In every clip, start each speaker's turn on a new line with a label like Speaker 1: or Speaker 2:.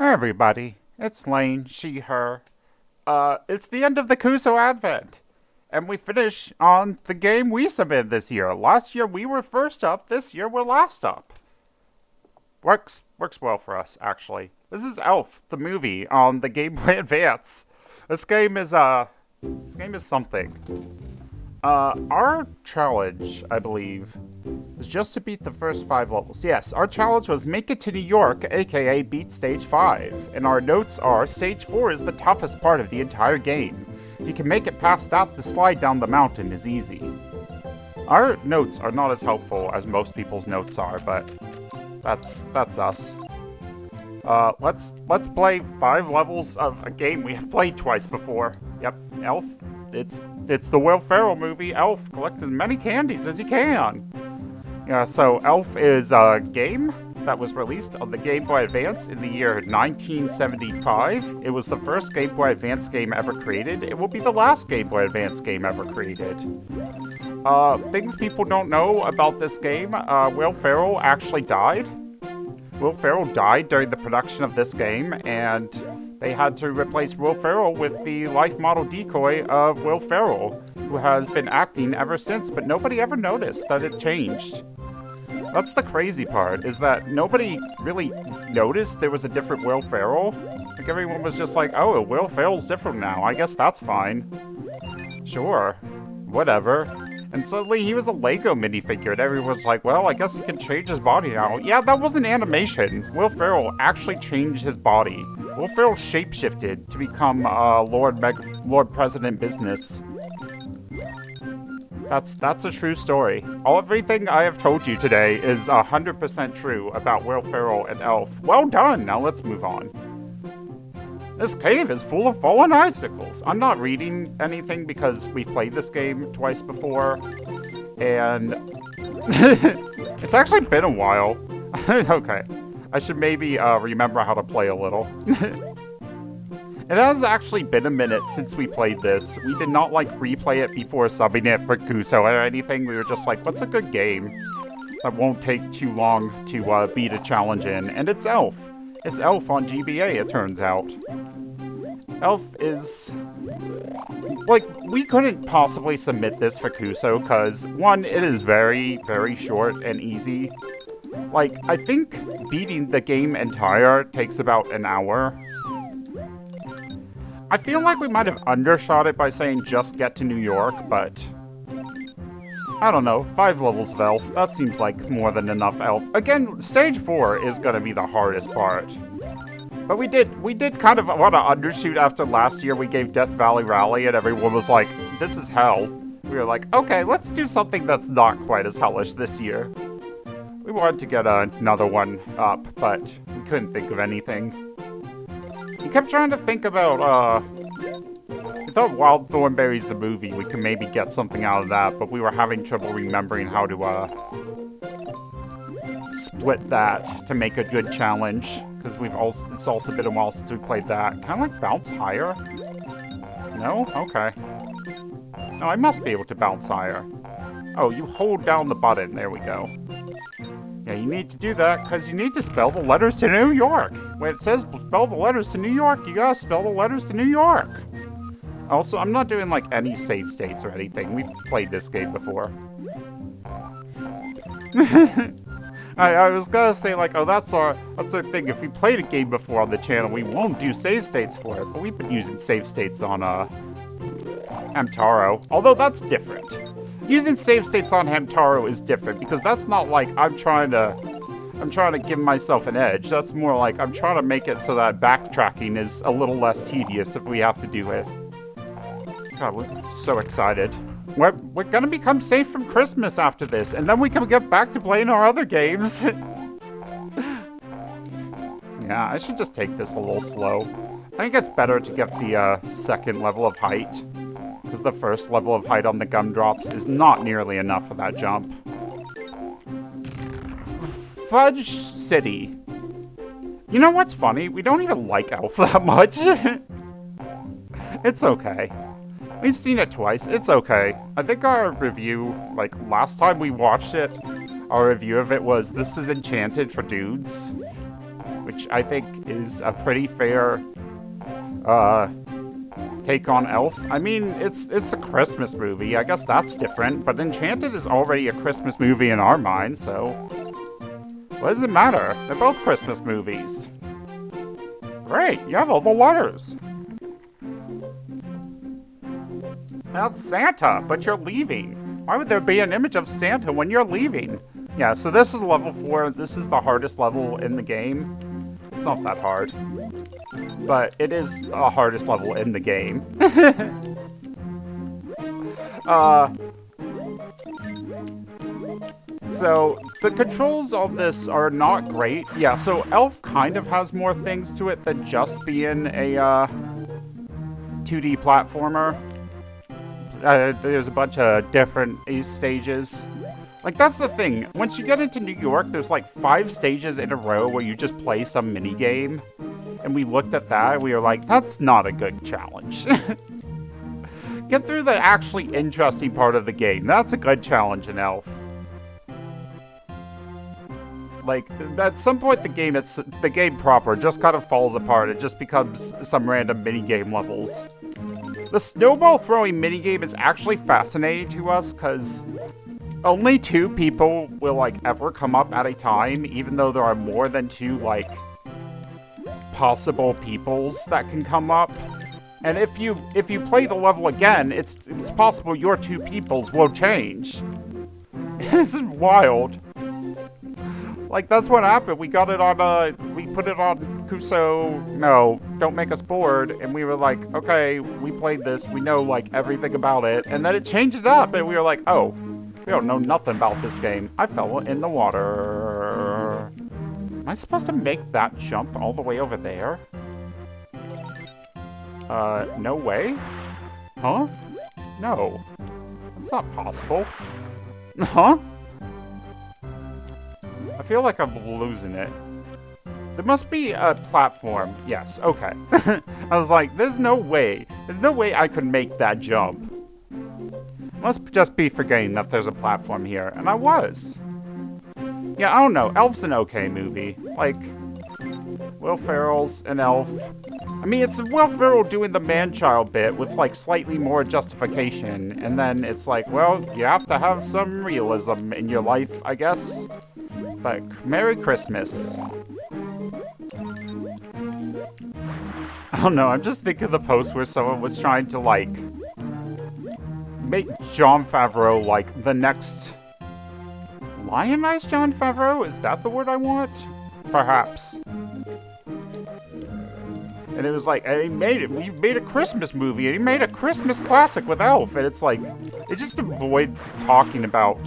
Speaker 1: Hi everybody, it's Lain, she, her. It's the end of the Kuso Advent, and we finish on the game we submitted this year. Last year we were first up, this year we're last up. Works well for us, actually. This is Elf, the movie, on the Game Boy Advance. This game is something. Our challenge, I believe, is just to beat the first 5 levels. Yes, our challenge was make it to New York, aka beat Stage 5. And our notes are, Stage 4 is the toughest part of the entire game. If you can make it past that, the slide down the mountain is easy. Our notes are not as helpful as most people's notes are, but that's us. Let's play 5 levels of a game we have played twice before. Yep, Elf. It's the Will Ferrell movie, Elf. Collect as many candies as you can. Yeah, so Elf is a game that was released on the Game Boy Advance in the year 1975. It was the first Game Boy Advance game ever created. It will be the last Game Boy Advance game ever created. Things people don't know about this game, Will Ferrell actually died. Will Ferrell died during the production of this game, and they had to replace Will Ferrell with the life model decoy of Will Ferrell, who has been acting ever since, but nobody ever noticed that it changed. That's the crazy part, is that nobody really noticed there was a different Will Ferrell. Like, everyone was just like, oh, Will Ferrell's different now, I guess that's fine. Sure, whatever. And suddenly he was a Lego minifigure, and everyone's like, well, I guess he can change his body now. Yeah, that wasn't animation. Will Ferrell actually changed his body. Will Ferrell shapeshifted to become Lord President Business. That's a true story. Everything I have told you today is 100% true about Will Ferrell and Elf. Well done! Now let's move on. This cave is full of fallen icicles. I'm not reading anything because we've played this game twice before, and it's actually been a while. Okay, I should maybe remember how to play a little. It has actually been a minute since we played this. We did not replay it before subbing it for Kuso or anything. We were just like, what's a good game that won't take too long to beat a challenge in? And it's Elf. It's Elf on GBA, it turns out. Elf is... we couldn't possibly submit this for Kuso, because, one, it is very, very short and easy. I think beating the game entire takes about an hour. I feel like we might have undershot it by saying just get to New York, but... I don't know, 5 levels of Elf, that seems like more than enough Elf. Again, Stage 4 is gonna be the hardest part. But we did kind of want to undershoot after last year. We gave Death Valley Rally and everyone was like, this is hell. We were like, okay, let's do something that's not quite as hellish this year. We wanted to get another one up, but we couldn't think of anything. We kept trying to think about, we thought Wild Thornberrys the movie, we could maybe get something out of that, but we were having trouble remembering how to, split that to make a good challenge, because it's also been a while since we played that. Can I, bounce higher? No? Okay. No, I must be able to bounce higher. Oh, you hold down the button. There we go. Yeah, you need to do that, because you need to spell the letters to New York. When it says spell the letters to New York, you gotta spell the letters to New York. Also, I'm not doing, any save states or anything. We've played this game before. I was gonna say, oh, that's our thing. If we played a game before on the channel, we won't do save states for it. But we've been using save states on, Hamtaro. Although that's different. Using save states on Hamtaro is different, because that's not I'm trying to give myself an edge. That's more I'm trying to make it so that backtracking is a little less tedious if we have to do it. God, we're so excited. We're gonna become safe from Christmas after this, and then we can get back to playing our other games. Yeah, I should just take this a little slow. I think it's better to get the second level of height, because the first level of height on the gumdrops is not nearly enough for that jump. Fudge City. You know what's funny? We don't even like Elf that much. It's okay. We've seen it twice. It's okay. I think our review, last time we watched it, our review of it was, this is enchanted for dudes. which I think is a pretty fair take on Elf. I mean, it's a Christmas movie. I guess that's different, but Enchanted is already a Christmas movie in our minds, so what does it matter? They're both Christmas movies. Great, you have all the letters. That's Santa, but you're leaving. Why would there be an image of Santa when you're leaving? Yeah, so this is level 4. This is the hardest level in the game. It's not that hard, but it is the hardest level in the game. So, the controls of this are not great. Yeah, so Elf kind of has more things to it than just being a 2D platformer. There's a bunch of different stages. Like, that's the thing. Once you get into New York, there's like 5 stages in a row where you just play some mini-game. And we looked at that and we were like, that's not a good challenge. Get through the actually interesting part of the game. That's a good challenge in Elf. Like, at some point the game proper just kind of falls apart. It just becomes some random mini-game levels. The snowball throwing minigame is actually fascinating to us because only 2 people will, like, ever come up at a time, even though there are more than 2, like, possible peoples that can come up. And if you play the level again, it's possible your 2 peoples will change. It's wild. Like, that's what happened. We got it on, we put it on No, Don't Make Us Bored, and we were like, okay, we played this, we know, like, everything about it, and then it changed it up, and we were like, oh, we don't know nothing about this game. I fell in the water. Am I supposed to make that jump all the way over there? No way? Huh? No. That's not possible. Huh? I feel like I'm losing it. There must be a platform. Yes, okay. I was like, there's no way. There's no way I could make that jump. Must just be forgetting that there's a platform here. And I was. Yeah, I don't know. Elf's an okay movie. Like, Will Ferrell's an elf. I mean, it's Will Ferrell doing the man-child bit with, like, slightly more justification. And then it's like, well, you have to have some realism in your life, I guess. But Merry Christmas. I don't know, I'm just thinking of the post where someone was trying to, like, make Jon Favreau, like, the next... Lionize Jon Favreau? Is that the word I want? Perhaps. And it was like, and he made it. We made a Christmas movie, and he made a Christmas classic with Elf. And it's like, they just avoid talking about,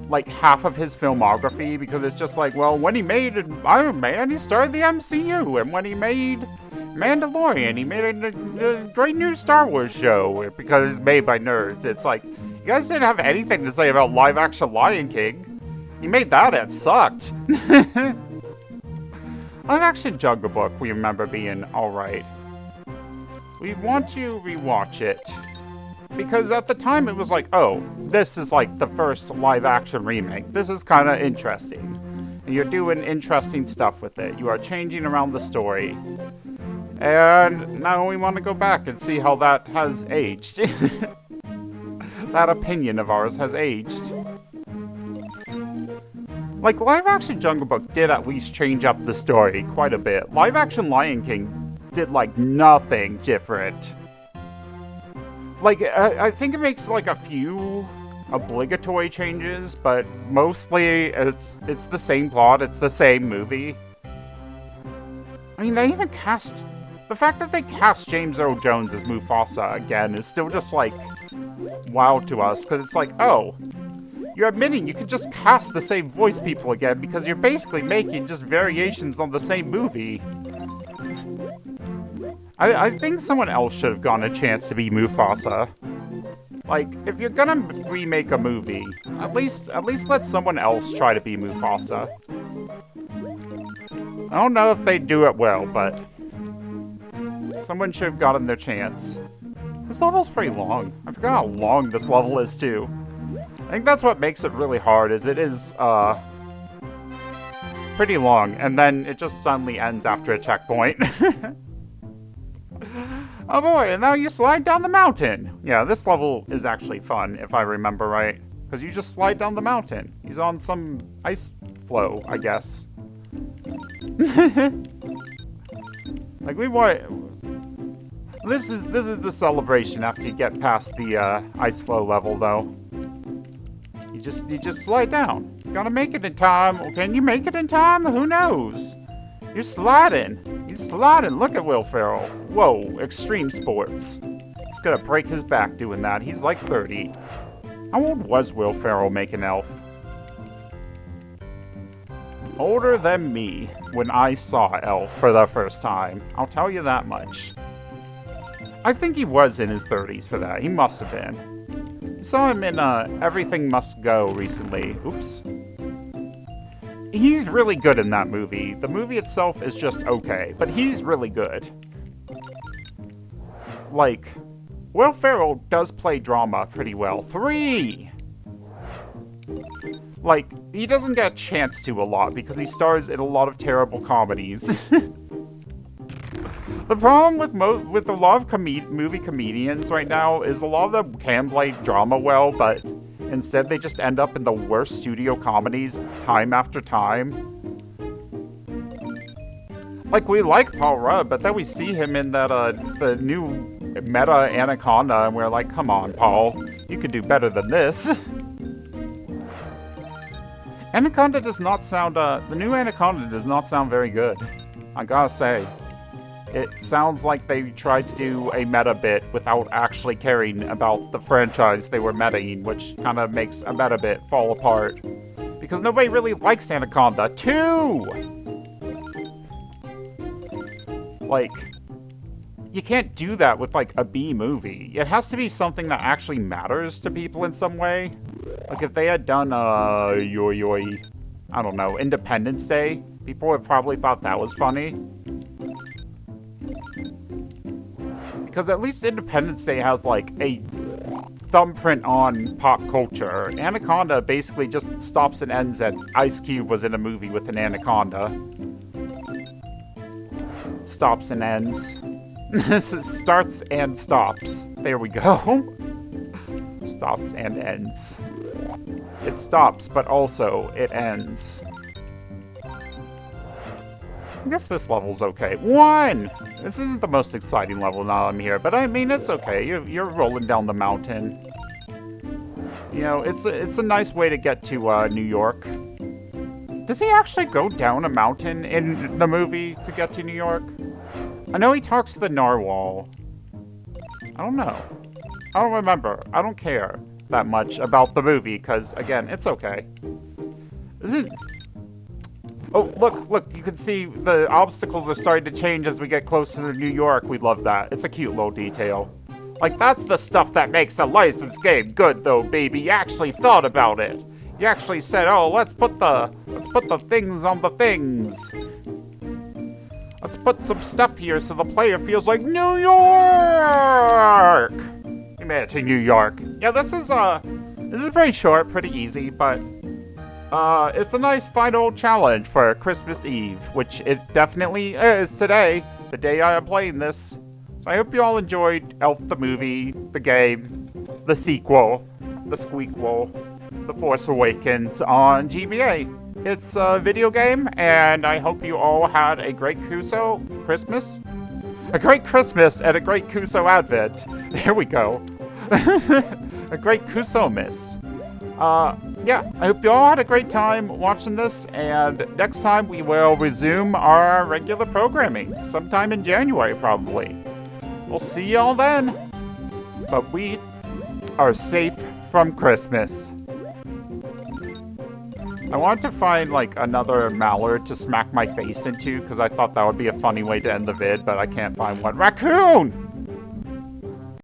Speaker 1: like, half of his filmography, because it's just like, well, when he made Iron Man, he started the MCU. And when he made Mandalorian, he made a great new Star Wars show, because it's made by nerds. It's like, you guys didn't have anything to say about live-action Lion King. He made that, it sucked. Live-action Jungle Book, we remember being alright. We want to rewatch it. Because at the time it was like, oh, this is like the first live-action remake. This is kind of interesting. And you're doing interesting stuff with it. You are changing around the story. And now we want to go back and see how that has aged. That opinion of ours has aged. Like, live-action Jungle Book did at least change up the story quite a bit. Live-action Lion King did, like, nothing different. Like, I think it makes, like, a few obligatory changes, but mostly it's the same plot, it's the same movie. I mean, they even cast... The fact that they cast James Earl Jones as Mufasa again is still just, like, wow to us, because it's like, oh... You're admitting you could just cast the same voice people again because you're basically making just variations on the same movie. I think someone else should have gotten a chance to be Mufasa. Like, if you're gonna remake a movie, at least let someone else try to be Mufasa. I don't know if they'd do it well, but someone should have gotten their chance. This level's pretty long. I forgot how long this level is, too. I think that's what makes it really hard, is it is, pretty long, and then it just suddenly ends after a checkpoint. Oh boy, and now you slide down the mountain. Yeah, this level is actually fun, if I remember right. Because you just slide down the mountain. He's on some ice flow, I guess. Like, we want... This is the celebration after you get past the ice flow level, though. You just slide down. You gotta make it in time. Or can you make it in time? Who knows? You're sliding. He's sliding. Look at Will Ferrell. Whoa, extreme sports. He's gonna break his back doing that. He's like 30. How old was Will Ferrell making Elf? Older than me when I saw Elf for the first time. I'll tell you that much. I think he was in his 30s for that. He must have been. You saw him in Everything Must Go recently. Oops. He's really good in that movie. The movie itself is just okay, but he's really good. Like, Will Ferrell does play drama pretty well. 3! Like, he doesn't get a chance to a lot because he stars in a lot of terrible comedies. The problem with a lot of movie comedians right now is a lot of them can play drama well, but instead they just end up in the worst studio comedies time after time. Like, we like Paul Rudd, but then we see him in that the new meta Anaconda, and we're like, come on, Paul, you could do better than this. Anaconda does not sound, the new Anaconda does not sound very good, I gotta say. It sounds like they tried to do a meta bit without actually caring about the franchise they were metaing, which kind of makes a meta bit fall apart. Because nobody really likes Anaconda 2! Like, you can't do that with, like, a B movie. It has to be something that actually matters to people in some way. Like, if they had done, I don't know, Independence Day, people would probably thought that was funny. Because at least Independence Day has, like, a thumbprint on pop culture. Anaconda basically just stops and ends at Ice Cube was in a movie with an anaconda. Stops and ends. This is starts and stops. There we go. Stops and ends. It stops, but also it ends. I guess this level's okay. 1! This isn't the most exciting level now I'm here, but I mean, it's okay. You're rolling down the mountain. You know, it's a nice way to get to New York. Does he actually go down a mountain in the movie to get to New York? I know he talks to the narwhal. I don't know. I don't remember. I don't care that much about the movie, because, again, it's okay. Isn't... Oh, look, you can see the obstacles are starting to change as we get closer to New York. We love that. It's a cute little detail. Like, that's the stuff that makes a licensed game good, though, baby. You actually thought about it. You actually said, oh, let's put the things on the things. Let's put some stuff here so the player feels like New York! We made it to New York. Yeah, this is pretty short, pretty easy, but it's a nice final challenge for Christmas Eve, which it definitely is today, the day I am playing this. So I hope you all enjoyed Elf the movie, the game, the sequel, the squeakquel, The Force Awakens on GBA. It's a video game, and I hope you all had a great Christmas. A great Christmas and a great Kuso Advent. There we go. A great Kuso-miss. Yeah, I hope you all had a great time watching this, and next time we will resume our regular programming, sometime in January, probably. We'll see y'all then. But we are safe from Christmas. I wanted to find, like, another mallard to smack my face into, because I thought that would be a funny way to end the vid, but I can't find one. Raccoon!